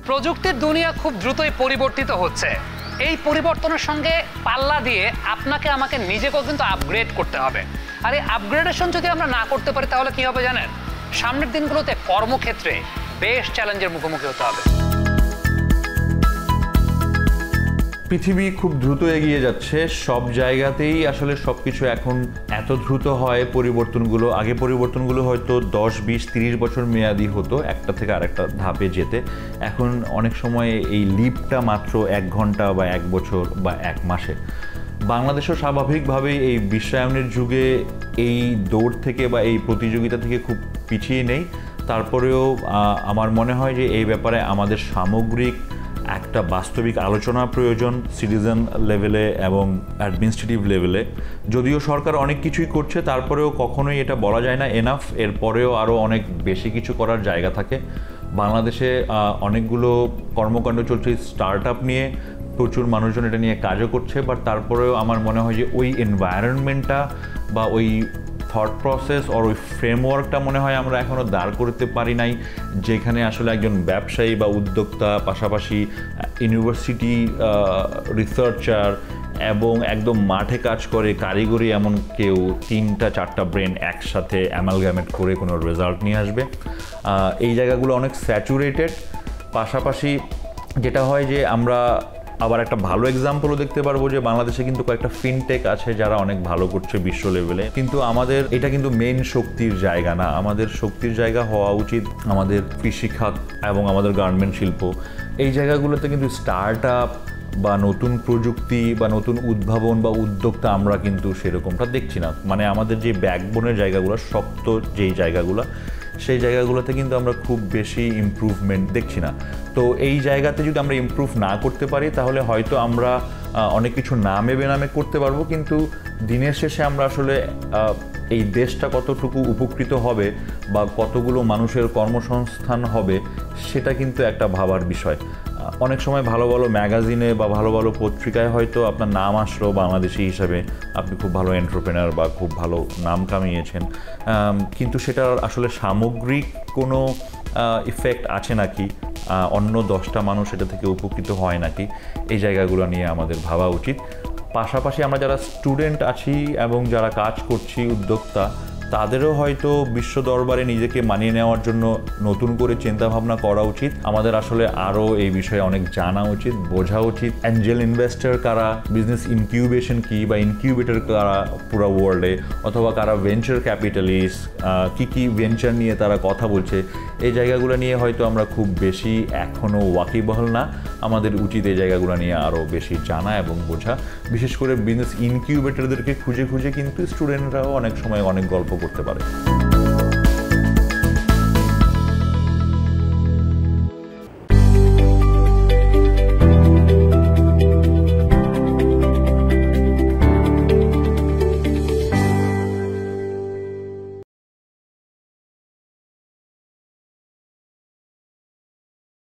প্রযুক্তির দুনিয়া খুব দ্রুতই পরিবর্তিত হচ্ছে। এই পরিবর্তনের সঙ্গে পাল্লা দিয়ে আপনাকে আমাকে নিজেকেও কিন্তু আপগ্রেড করতে হবে। আর এই আপগ্রেডেশন যদি আমরা না করতে পারি তাহলে কি হবে জানেন? সামনের দিনগুলোতে কর্মক্ষেত্রে বেশ চ্যালেঞ্জের মুখোমুখি হতে হবে। পৃথিবী খুব দ্রুত এগিয়ে যাচ্ছে, সব জায়গাতেই আসলে সব কিছু এখন এত দ্রুত হয়। পরিবর্তনগুলো হয়তো 10, 20, 30 বছর মেয়াদি হতো একটা থেকে আরেকটা ধাপে যেতে। এখন অনেক সময় এই লিপটা মাত্র 1 ঘন্টা বা 1 বছর বা 1 মাসে। বাংলাদেশও স্বাভাবিকভাবেই এই বিশ্বায়নের যুগে এই দৌড় থেকে বা এই প্রতিযোগিতা থেকে খুব পিছিয়ে নেই। তারপরেও আমার মনে হয় যে এই ব্যাপারে আমাদের সামগ্রিক একটা বাস্তবিক আলোচনা প্রয়োজন, সিটিজেন লেভেলে এবং অ্যাডমিনিস্ট্রেটিভ লেভেলে। যদিও সরকার অনেক কিছুই করছে, তারপরেও কখনোই এটা বলা যায় না এনাফ। এরপরেও আরও অনেক বেশি কিছু করার জায়গা থাকে। বাংলাদেশে অনেকগুলো কর্মকাণ্ড চলছে স্টার্ট আপ নিয়ে, প্রচুর মানুষজন এটা নিয়ে কাজও করছে। বাট তারপরেও আমার মনে হয় যে ওই এনভায়রনমেন্টটা বা ওই থট প্রসেস আর ওই ফ্রেমওয়ার্কটা মনে হয় আমরা এখনও দাঁড় করতে পারি নাই, যেখানে আসলে একজন ব্যবসায়ী বা উদ্যোক্তা, পাশাপাশি ইউনিভার্সিটি রিসার্চার এবং একদম মাঠে কাজ করে কারিগরি এমন কেউ 3-4টা ব্রেন একসাথে অ্যামালগামেট করে কোনো রেজাল্ট নিয়ে আসবে। এই জায়গাগুলো অনেক স্যাচুরেটেড। পাশাপাশি যেটা হয় যে আমরা আবার একটা ভালো এক্সাম্পলও দেখতে পারবো যে বাংলাদেশে কিন্তু কয়েকটা ফিনটেক আছে যারা অনেক ভালো করছে বিশ্ব লেভেলে। কিন্তু আমাদের এটা কিন্তু মেন শক্তির জায়গা না। আমাদের শক্তির জায়গা হওয়া উচিত আমাদের কৃষি খাত এবং আমাদের গার্মেন্ট শিল্প। এই জায়গাগুলোতে কিন্তু স্টার্ট আপ বা নতুন প্রযুক্তি বা নতুন উদ্ভাবন বা উদ্যোক্তা আমরা কিন্তু সেরকমটা দেখছি না। মানে আমাদের যে ব্যাকবোনের জায়গাগুলো, শক্ত যেই জায়গাগুলো, সেই জায়গাগুলোতে কিন্তু আমরা খুব বেশি ইমপ্রুভমেন্ট দেখছি না। তো এই জায়গাতে যদি আমরা ইমপ্রুভ না করতে পারি তাহলে হয়তো আমরা অনেক কিছু নামে বেনামে করতে পারবো, কিন্তু দিনের শেষে আমরা আসলে এই দেশটা কতটুকু উপকৃত হবে বা কতগুলো মানুষের কর্মসংস্থান হবে সেটা কিন্তু একটা ভাবার বিষয়। অনেক সময় ভালো ভালো ম্যাগাজিনে বা ভালো ভালো পত্রিকায় হয়তো আপনার নাম আসলো বাংলাদেশি হিসাবে, আপনি খুব ভালো এন্টারপ্রেনার বা খুব ভালো নাম কামিয়েছেন, কিন্তু সেটার আসলে সামগ্রিক কোনো ইফেক্ট আছে নাকি, অন্য 10টা মানুষ এটা থেকে উপকৃত হয় নাকি, এই জায়গাগুলো নিয়ে আমাদের ভাবা উচিত। পাশাপাশি আমরা যারা স্টুডেন্ট আছি এবং যারা কাজ করছি, উদ্যোক্তা, তাদেরও হয়তো বিশ্ব দরবারে নিজেকে মানিয়ে নেওয়ার জন্য নতুন করে চিন্তাভাবনা করা উচিত। আমাদের আসলে আরও এই বিষয়ে অনেক জানা উচিত, বোঝা উচিত। অ্যাঞ্জেল ইনভেস্টর কারা, বিজনেস ইনকিউবেশন কী বা ইনকিউবেটর কারা পুরো ওয়ার্ল্ডে, অথবা কারা ভেঞ্চার ক্যাপিটালিস্ট, কী ভেঞ্চার নিয়ে তারা কথা বলছে, এই জায়গাগুলো নিয়ে হয়তো আমরা খুব বেশি এখনও ওয়াকিবহাল না। আমাদের উচিত এই জায়গাগুলো নিয়ে আরও বেশি জানা এবং বোঝা। বিশেষ করে বিজনেস ইনকিউবেটরদেরকে খুঁজে খুঁজে কিন্তু স্টুডেন্টরাও অনেক সময় অনেক গল্প করতে পারে।